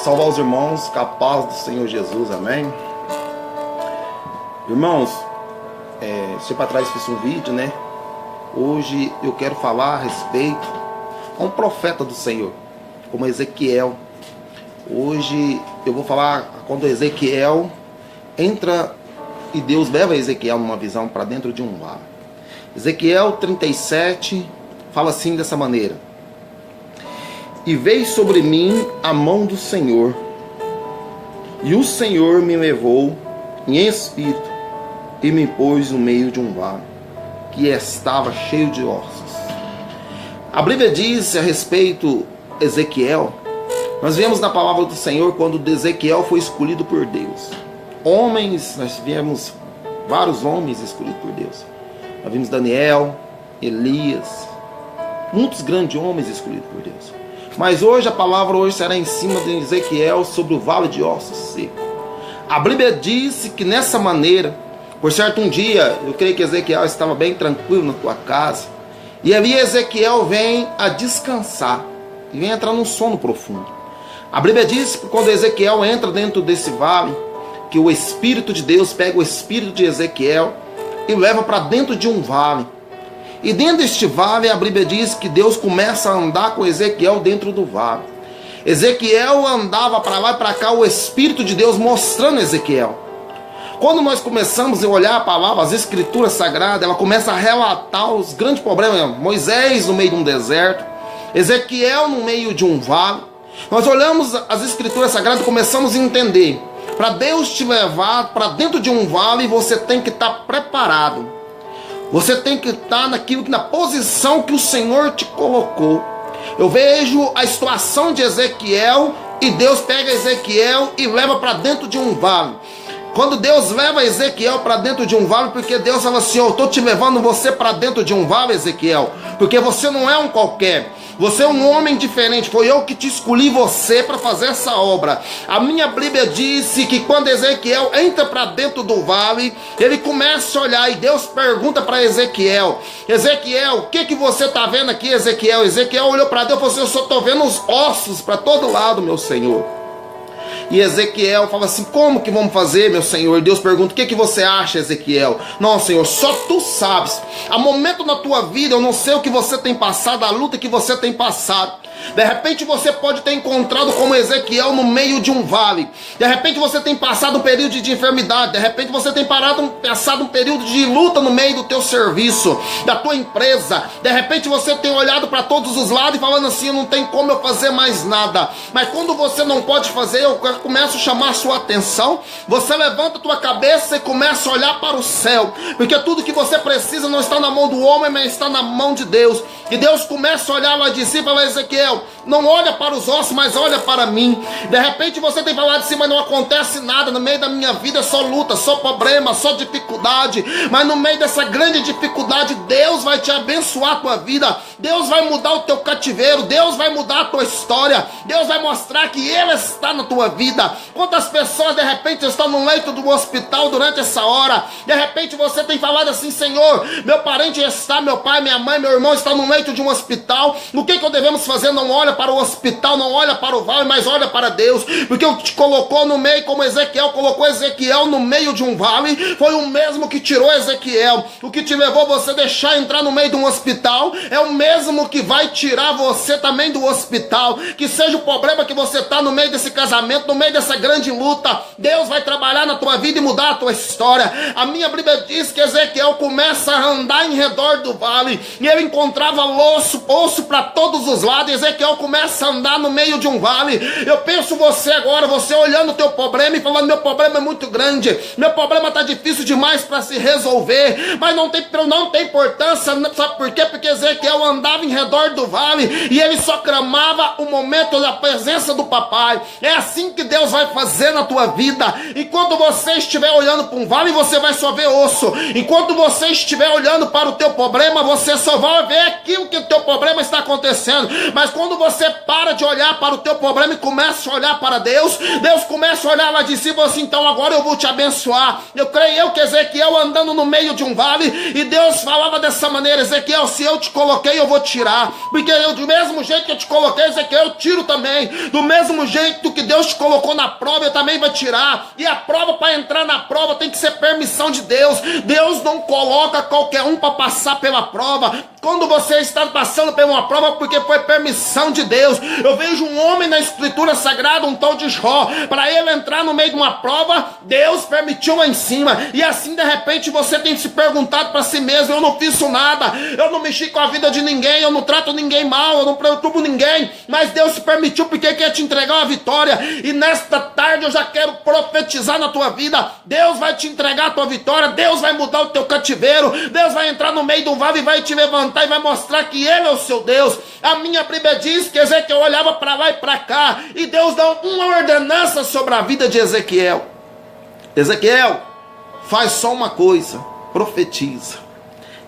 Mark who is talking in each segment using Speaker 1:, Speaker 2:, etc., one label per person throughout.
Speaker 1: Salvar os irmãos, com a paz do Senhor Jesus, amém? Irmãos, tempo atrás fiz um vídeo, né? Hoje eu quero falar a respeito a um profeta do Senhor, como Ezequiel. Hoje eu vou falar quando Ezequiel entra e Deus leva Ezequiel numa visão para dentro de um vale. Ezequiel 37 fala assim dessa maneira: e veio sobre mim a mão do Senhor, e o Senhor me levou em espírito e me pôs no meio de um vale que estava cheio de ossos. A Bíblia diz a respeito de Ezequiel, nós vemos na palavra do Senhor quando Ezequiel foi escolhido por Deus. Homens, nós vemos vários homens escolhidos por Deus. Nós vimos Daniel, Elias, muitos grandes homens escolhidos por Deus. Mas hoje a palavra será em cima de Ezequiel sobre o vale de ossos secos. A Bíblia disse que nessa maneira, por certo um dia, eu creio que Ezequiel estava bem tranquilo na sua casa, e ali Ezequiel vem a descansar, e vem entrar num sono profundo. A Bíblia diz que quando Ezequiel entra dentro desse vale, que o Espírito de Deus pega o Espírito de Ezequiel e leva para dentro de um vale. E dentro deste vale, a Bíblia diz que Deus começa a andar com Ezequiel dentro do vale. Ezequiel andava para lá e para cá, o Espírito de Deus mostrando Ezequiel. Quando nós começamos a olhar a palavra, as escrituras sagradas, ela começa a relatar os grandes problemas. Moisés no meio de um deserto, Ezequiel no meio de um vale. Nós olhamos as escrituras sagradas e começamos a entender. Para Deus te levar para dentro de um vale, você tem que estar preparado. Você tem que estar na posição que o Senhor te colocou. Eu vejo a situação de Ezequiel e Deus pega Ezequiel e leva para dentro de um vale. Quando Deus leva Ezequiel para dentro de um vale, porque Deus fala assim: eu estou te levando você para dentro de um vale, Ezequiel, porque você não é um qualquer. Você é um homem diferente, foi eu que te escolhi você para fazer essa obra. A minha Bíblia disse que quando Ezequiel entra para dentro do vale, ele começa a olhar e Deus pergunta para Ezequiel: Ezequiel, o que você está vendo aqui, Ezequiel? Ezequiel olhou para Deus e falou assim: eu só estou vendo os ossos para todo lado, meu Senhor. E Ezequiel fala assim: como que vamos fazer, meu Senhor? E Deus pergunta: o que você acha, Ezequiel? Não, Senhor, só tu sabes. Há momento na tua vida, eu não sei o que você tem passado, a luta que você tem passado. De repente você pode ter encontrado como Ezequiel no meio de um vale. De repente você tem passado um período de enfermidade. De repente você tem passado um período de luta no meio do teu serviço, da tua empresa. De repente você tem olhado para todos os lados e falando assim: não tem como eu fazer mais nada. Mas quando você não pode fazer, eu começo a chamar a sua atenção. Você levanta a tua cabeça e começa a olhar para o céu, porque tudo que você precisa não está na mão do homem, mas está na mão de Deus. E Deus começa a olhar lá de cima e fala: Ezequiel, não olha para os ossos, mas olha para mim. De repente você tem falado assim: mas não acontece nada, no meio da minha vida é só luta, só problema, só dificuldade. Mas no meio dessa grande dificuldade, Deus vai te abençoar a tua vida. Deus vai mudar o teu cativeiro, Deus vai mudar a tua história, Deus vai mostrar que Ele está na tua vida. Quantas pessoas de repente estão no leito do hospital durante essa hora? De repente você tem falado assim: Senhor, meu parente está, meu pai, minha mãe, meu irmão está no leito de um hospital. O que devemos fazer? Não olha para o hospital, não olha para o vale, mas olha para Deus, porque o que te colocou no meio, como Ezequiel colocou Ezequiel no meio de um vale, foi o mesmo que tirou Ezequiel. O que te levou você deixar entrar no meio de um hospital é o mesmo que vai tirar você também do hospital. Que seja o problema que você está no meio desse casamento, no meio dessa grande luta, Deus vai trabalhar na tua vida e mudar a tua história. A minha Bíblia diz que Ezequiel começa a andar em redor do vale e ele encontrava osso para todos os lados. Ezequiel começa a andar no meio de um vale. Eu penso você agora, você olhando o teu problema e falando: meu problema é muito grande, meu problema está difícil demais para se resolver. Mas não tem importância, sabe por quê? Porque Ezequiel andava em redor do vale e ele só clamava o momento da presença do papai. É assim que que Deus vai fazer na tua vida. Enquanto você estiver olhando para um vale, você vai só ver osso. Enquanto você estiver olhando para o teu problema, você só vai ver aquilo que o teu problema está acontecendo. Mas quando você para de olhar para o teu problema e começa a olhar para Deus, Deus começa a olhar lá de si e fala assim: então agora eu vou te abençoar. Eu creio que Ezequiel andando no meio de um vale, e Deus falava dessa maneira: Ezequiel, se eu te coloquei, eu vou tirar, porque eu, do mesmo jeito que eu te coloquei, Ezequiel, eu tiro também. Do mesmo jeito que Deus te colocou na prova, eu também vou tirar. E a prova, para entrar na prova, tem que ser permissão de Deus. Deus não coloca qualquer um para passar pela prova. Quando você está passando por uma prova, porque foi permissão de Deus. Eu vejo um homem na Escritura Sagrada, um tal de Jó, para ele entrar no meio de uma prova, Deus permitiu lá em cima. E assim, de repente, você tem se perguntado para si mesmo: eu não fiz nada, eu não mexi com a vida de ninguém, eu não trato ninguém mal, eu não perturbo ninguém, mas Deus se permitiu porque quer te entregar uma vitória. E nesta tarde eu já quero profetizar na tua vida: Deus vai te entregar a tua vitória, Deus vai mudar o teu cativeiro, Deus vai entrar no meio do vale e vai te levantar e vai mostrar que Ele é o seu Deus. A minha Bíblia diz que Ezequiel olhava para lá e para cá, e Deus dá uma ordenança sobre a vida de Ezequiel: Ezequiel, faz só uma coisa, profetiza.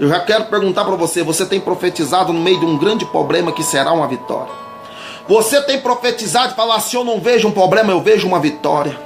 Speaker 1: Eu já quero perguntar para você: você tem profetizado no meio de um grande problema que será uma vitória? Você tem profetizado e falar assim: eu não vejo um problema, eu vejo uma vitória.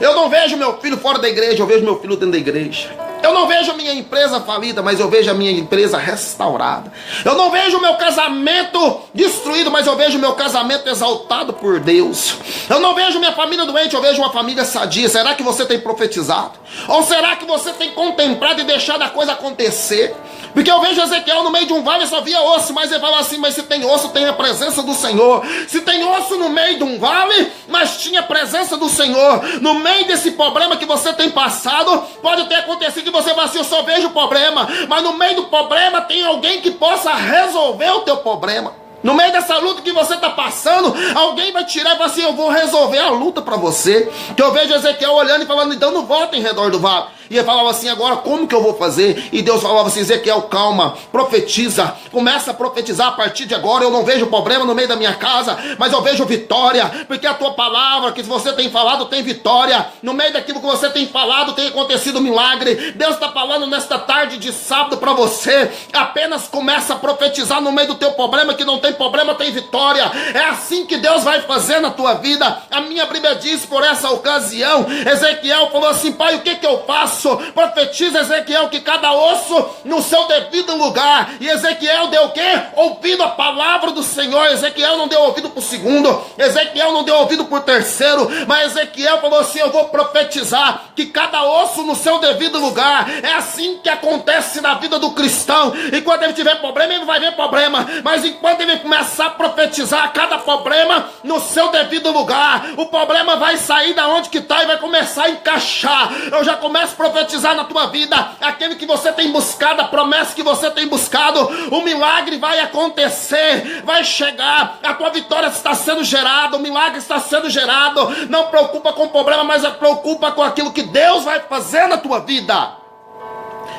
Speaker 1: Eu não vejo meu filho fora da igreja, eu vejo meu filho dentro da igreja. Eu não vejo a minha empresa falida, mas eu vejo a minha empresa restaurada. Eu não vejo o meu casamento destruído, mas eu vejo o meu casamento exaltado por Deus. Eu não vejo minha família doente, eu vejo uma família sadia. Será que você tem profetizado? Ou será que você tem contemplado e deixado a coisa acontecer? Porque eu vejo Ezequiel no meio de um vale e só via osso, mas ele fala assim: mas se tem osso, tem a presença do Senhor. Se tem osso no meio de um vale, mas tinha a presença do Senhor. No meio desse problema que você tem passado, pode ter acontecido que você fala assim: eu só vejo o problema, mas no meio do problema tem alguém que possa resolver o teu problema. No meio dessa luta que você está passando, alguém vai tirar e falar assim: eu vou resolver a luta para você. Que eu vejo Ezequiel olhando e falando: então não volta em redor do vale. E ele falava assim: agora como que eu vou fazer? E Deus falava assim: Ezequiel, calma, profetiza, começa a profetizar a partir de agora. Eu não vejo problema no meio da minha casa, mas eu vejo vitória, porque a tua palavra que você tem falado tem vitória. No meio daquilo que você tem falado tem acontecido um milagre. Deus está falando nesta tarde de sábado para você: apenas começa a profetizar no meio do teu problema, que não tem problema, tem vitória. É assim que Deus vai fazer na tua vida. A minha Bíblia diz, por essa ocasião, Ezequiel falou assim: pai, o que que eu faço? Profetiza, Ezequiel, que cada osso no seu devido lugar. E Ezequiel deu o quê? Ouvido a palavra do Senhor. Ezequiel não deu ouvido por segundo, Ezequiel não deu ouvido por terceiro, mas Ezequiel falou assim: eu vou profetizar que cada osso no seu devido lugar. É assim que acontece na vida do cristão. Enquanto ele tiver problema, ele vai ver problema, mas enquanto ele começar a profetizar cada problema no seu devido lugar, o problema vai sair da onde que está e vai começar a encaixar. Eu já começo a profetizar na tua vida aquele que você tem buscado, a promessa que você tem buscado. O milagre vai acontecer, vai chegar, a tua vitória está sendo gerada, o milagre está sendo gerado. Não preocupa com o problema, mas preocupa com aquilo que Deus vai fazer na tua vida.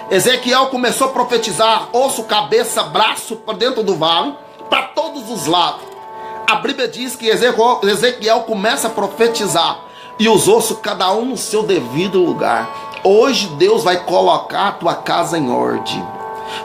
Speaker 1: Ezequiel começou a profetizar osso, cabeça, braço para dentro do vale, para todos os lados. A Bíblia diz que Ezequiel começa a profetizar e os ossos, cada um no seu devido lugar. Hoje Deus vai colocar a tua casa em ordem.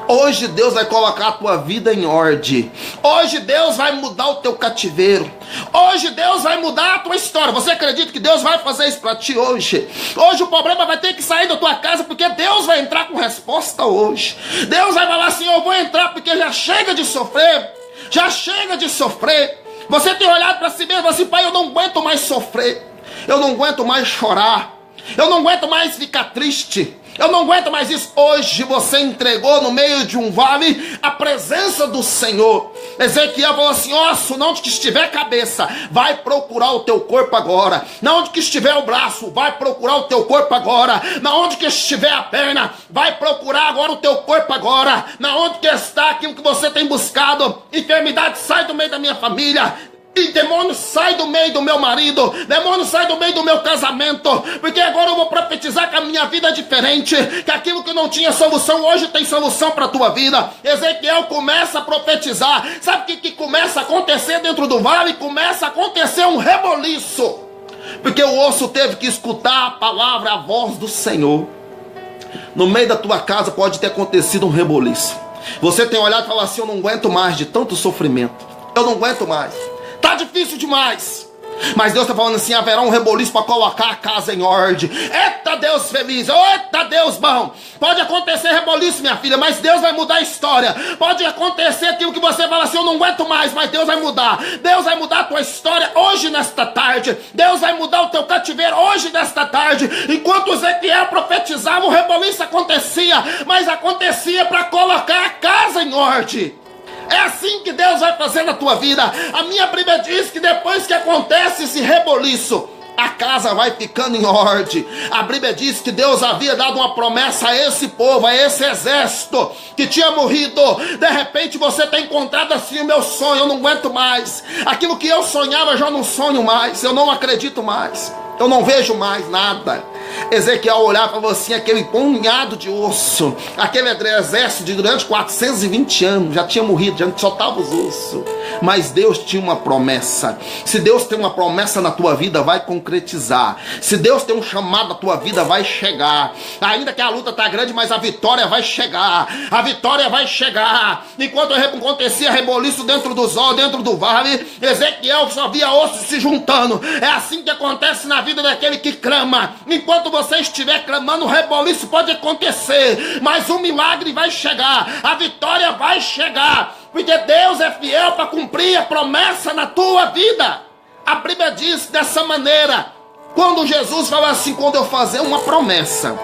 Speaker 1: Hoje Deus vai colocar a tua vida em ordem. Hoje Deus vai mudar o teu cativeiro. Hoje Deus vai mudar a tua história. Você acredita que Deus vai fazer isso para ti hoje? Hoje o problema vai ter que sair da tua casa, porque Deus vai entrar com resposta hoje. Deus vai falar assim: eu vou entrar porque já chega de sofrer. Já chega de sofrer. Você tem olhado para si mesmo assim: pai, eu não aguento mais sofrer. Eu não aguento mais chorar. Eu não aguento mais ficar triste. Eu não aguento mais isso. Hoje você entregou no meio de um vale a presença do Senhor. Ezequiel falou assim: osso, não onde que estiver a cabeça, vai procurar o teu corpo agora. Na onde que estiver o braço, vai procurar o teu corpo agora. Na onde que estiver a perna, vai procurar agora o teu corpo agora. Na onde que está aquilo que você tem buscado. Enfermidade, sai do meio da minha família. E demônio, sai do meio do meu marido. Demônio, sai do meio do meu casamento. Porque agora eu vou profetizar que a minha vida é diferente. Que aquilo que não tinha solução, hoje tem solução para a tua vida. Ezequiel começa a profetizar. Sabe o que começa a acontecer dentro do vale? Começa a acontecer um reboliço. Porque o osso teve que escutar a palavra, a voz do Senhor. No meio da tua casa pode ter acontecido um reboliço. Você tem olhado e falado assim: eu não aguento mais de tanto sofrimento. Eu não aguento mais. Tá difícil demais. Mas Deus está falando assim: haverá um reboliço para colocar a casa em ordem. Eita Deus feliz, eita Deus bom. Pode acontecer reboliço, minha filha, mas Deus vai mudar a história. Pode acontecer aquilo que você fala assim: eu não aguento mais, mas Deus vai mudar. Deus vai mudar a tua história hoje, nesta tarde. Deus vai mudar o teu cativeiro hoje, nesta tarde. Enquanto Ezequiel profetizava, o reboliço acontecia, mas acontecia para colocar a casa em ordem. É assim que Deus vai fazer na tua vida. A minha Bíblia diz que depois que acontece esse reboliço, a casa vai ficando em ordem. A Bíblia diz que Deus havia dado uma promessa a esse povo, a esse exército que tinha morrido. De repente você tem encontrado assim: o meu sonho, eu não aguento mais. Aquilo que eu sonhava, eu já não sonho mais. Eu não acredito mais. Eu não vejo mais nada. Ezequiel olhava para você, aquele punhado de osso, aquele exército de durante 420 anos, já tinha morrido, já só estava os ossos. Mas Deus tinha uma promessa. Se Deus tem uma promessa na tua vida, vai concretizar. Se Deus tem um chamado na tua vida, vai chegar. Ainda que a luta está grande, mas a vitória vai chegar. A vitória vai chegar. Enquanto acontecia reboliço dentro do vale, Ezequiel só via ossos se juntando. É assim que acontece na vida daquele que clama. Enquanto você estiver clamando, o reboliço pode acontecer, mas o milagre vai chegar, a vitória vai chegar, porque Deus é fiel para cumprir a promessa na tua vida. A Bíblia diz dessa maneira, quando Jesus fala assim: quando eu fazer uma promessa,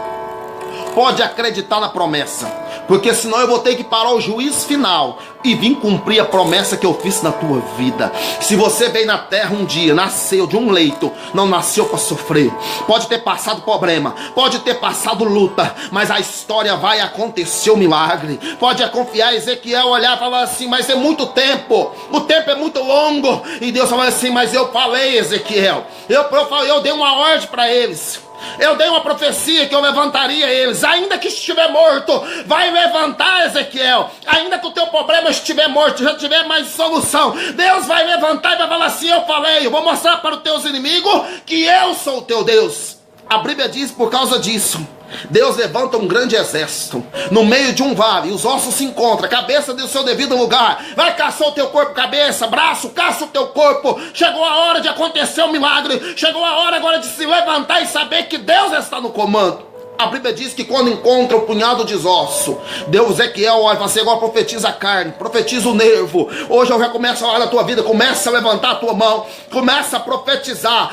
Speaker 1: pode acreditar na promessa, porque senão eu vou ter que parar o juízo final e vir cumprir a promessa que eu fiz na tua vida. Se você veio na terra um dia, nasceu de um leito, não nasceu para sofrer. Pode ter passado problema, pode ter passado luta, mas a história vai acontecer, o milagre. Pode confiar. Ezequiel olhar e falar assim: mas é muito tempo, o tempo é muito longo. E Deus fala assim: mas eu falei, Ezequiel, eu dei uma ordem para eles. Eu dei uma profecia que eu levantaria eles. Ainda que estiver morto, vai levantar, Ezequiel. Ainda que o teu problema estiver morto, já tiver mais solução, Deus vai levantar e vai falar assim: eu falei, eu vou mostrar para os teus inimigos que eu sou o teu Deus. A Bíblia diz, por causa disso, Deus levanta um grande exército no meio de um vale, os ossos se encontram, a cabeça do seu devido lugar, vai caçar o teu corpo, cabeça, braço, caça o teu corpo. Chegou a hora de acontecer o milagre, chegou a hora agora de se levantar e saber que Deus está no comando. A Bíblia diz que quando encontra o punhado de osso, Deus, Ezequiel, olha, você agora profetiza a carne, profetiza o nervo. Hoje eu já começo a olhar na tua vida, começa a levantar a tua mão, começa a profetizar.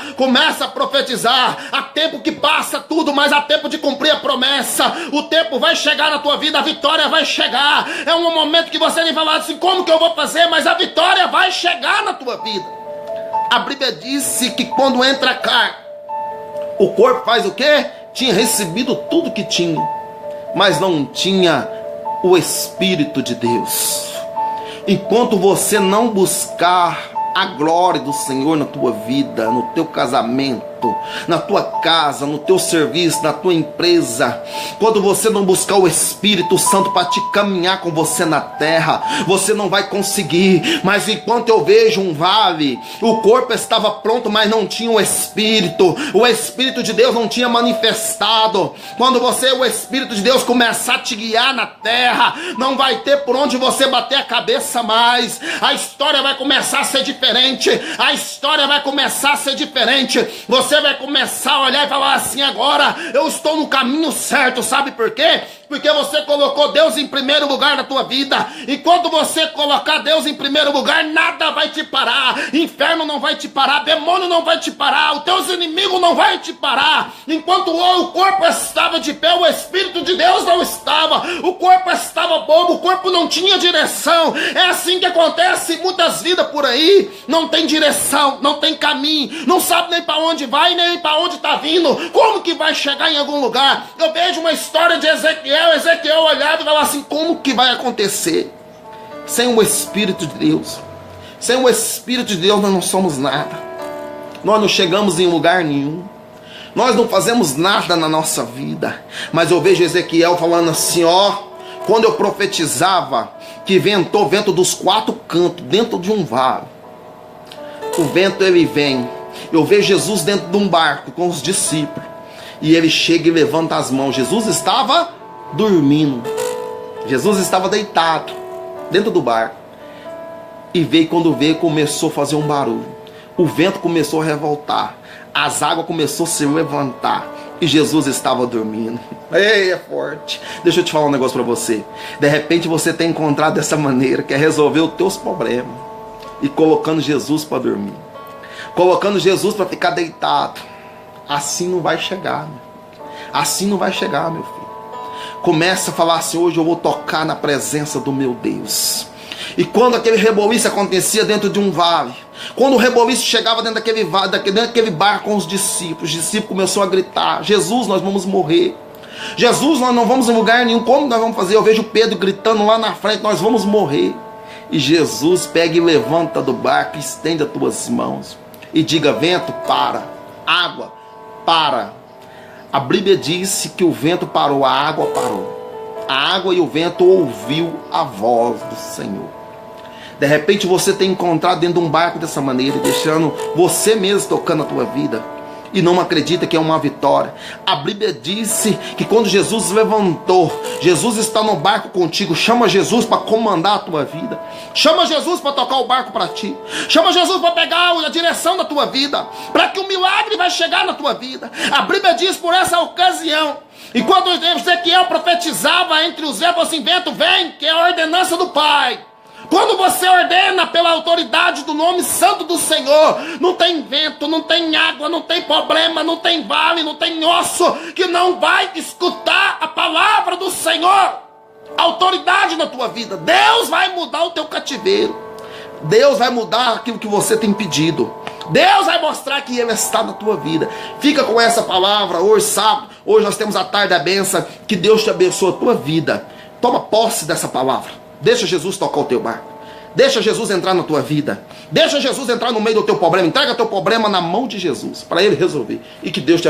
Speaker 1: Há tempo que passa tudo, mas há tempo de cumprir a promessa. O tempo vai chegar na tua vida, a vitória vai chegar. É um momento que você nem fala assim: como que eu vou fazer? Mas a vitória vai chegar na tua vida. A Bíblia disse que quando entra a carne, o corpo faz o quê? Tinha recebido tudo que tinha, mas não tinha o Espírito de Deus. Enquanto você não buscar a glória do Senhor na tua vida, no teu casamento, na tua casa, no teu serviço, na tua empresa, quando você não buscar o Espírito Santo para te caminhar com você na terra, você não vai conseguir. Mas enquanto eu vejo um vale, o corpo estava pronto, mas não tinha o Espírito de Deus não tinha manifestado. Quando o Espírito de Deus começar a te guiar na terra, não vai ter por onde você bater a cabeça mais. A história vai começar a ser diferente. A história vai começar a ser diferente. Você vai começar a olhar e falar assim: agora eu estou no caminho certo. Sabe por quê? Porque você colocou Deus em primeiro lugar na tua vida. E quando você colocar Deus em primeiro lugar, nada vai te parar. Inferno não vai te parar, demônio não vai te parar, os teus inimigos não vai te parar. Enquanto o corpo estava de pé, o Espírito de Deus não estava. O corpo estava bobo, o corpo não tinha direção. É assim que acontece em muitas vidas por aí. Não tem direção, não tem caminho, não sabe nem para onde vai, nem para onde está vindo. Como que vai chegar em algum lugar? Eu vejo uma história de Ezequiel olhava e falava assim: como que vai acontecer? Sem o Espírito de Deus, sem o Espírito de Deus nós não somos nada. Nós não chegamos em lugar nenhum. Nós não fazemos nada na nossa vida. Mas eu vejo Ezequiel falando assim: ó, quando eu profetizava que ventou vento dos quatro cantos dentro de um vale, o vento ele vem, Eu vejo Jesus dentro de um barco com os discípulos. E ele chega e levanta as mãos. Jesus estava dormindo. Jesus estava deitado dentro do barco. E quando veio, começou a fazer um barulho. O vento começou a revoltar. As águas começaram a se levantar. E Jesus estava dormindo. Ei, é forte. Deixa eu te falar um negócio para você. De repente você tem encontrado dessa maneira, que é resolver os teus problemas. E colocando Jesus para dormir. Colocando Jesus para ficar deitado. Assim não vai chegar. Assim não vai chegar, meu filho. Começa a falar assim: hoje eu vou tocar na presença do meu Deus. E quando aquele reboliço acontecia dentro de um vale, quando o reboliço chegava dentro daquele barco com os discípulos começaram a gritar: Jesus, nós vamos morrer. Jesus, nós não vamos em lugar nenhum. Como nós vamos fazer? Eu vejo Pedro gritando lá na frente: nós vamos morrer. E Jesus pega e levanta do barco, estende as tuas mãos e diga: vento, para. Água, para. A Bíblia disse que o vento parou, a água parou. A água e o vento ouviu a voz do Senhor. De repente você tem encontrado dentro de um barco dessa maneira, deixando você mesmo tocando a tua vida, e não acredita que é uma vitória. A Bíblia disse que quando Jesus levantou, Jesus está no barco contigo. Chama Jesus para comandar a tua vida. Chama Jesus para tocar o barco para ti. Chama Jesus para pegar a direção da tua vida, para que o milagre vai chegar na tua vida. A Bíblia diz por essa ocasião, e quando Ezequiel profetizava entre os ventos, assim: vento vem, que é a ordenança do Pai. Quando você ordena pela autoridade do nome santo do Senhor, não tem vento, não tem água, não tem problema, não tem vale, não tem osso que não vai escutar a palavra do Senhor. Autoridade na tua vida. Deus vai mudar o teu cativeiro. Deus vai mudar aquilo que você tem pedido. Deus vai mostrar que Ele está na tua vida. Fica com essa palavra hoje, sábado. Hoje nós temos a tarde da bênção. Que Deus te abençoe a tua vida. Toma posse dessa palavra. Deixa Jesus tocar o teu barco. Deixa Jesus entrar na tua vida. Deixa Jesus entrar no meio do teu problema. Entrega teu problema na mão de Jesus, para Ele resolver. E que Deus te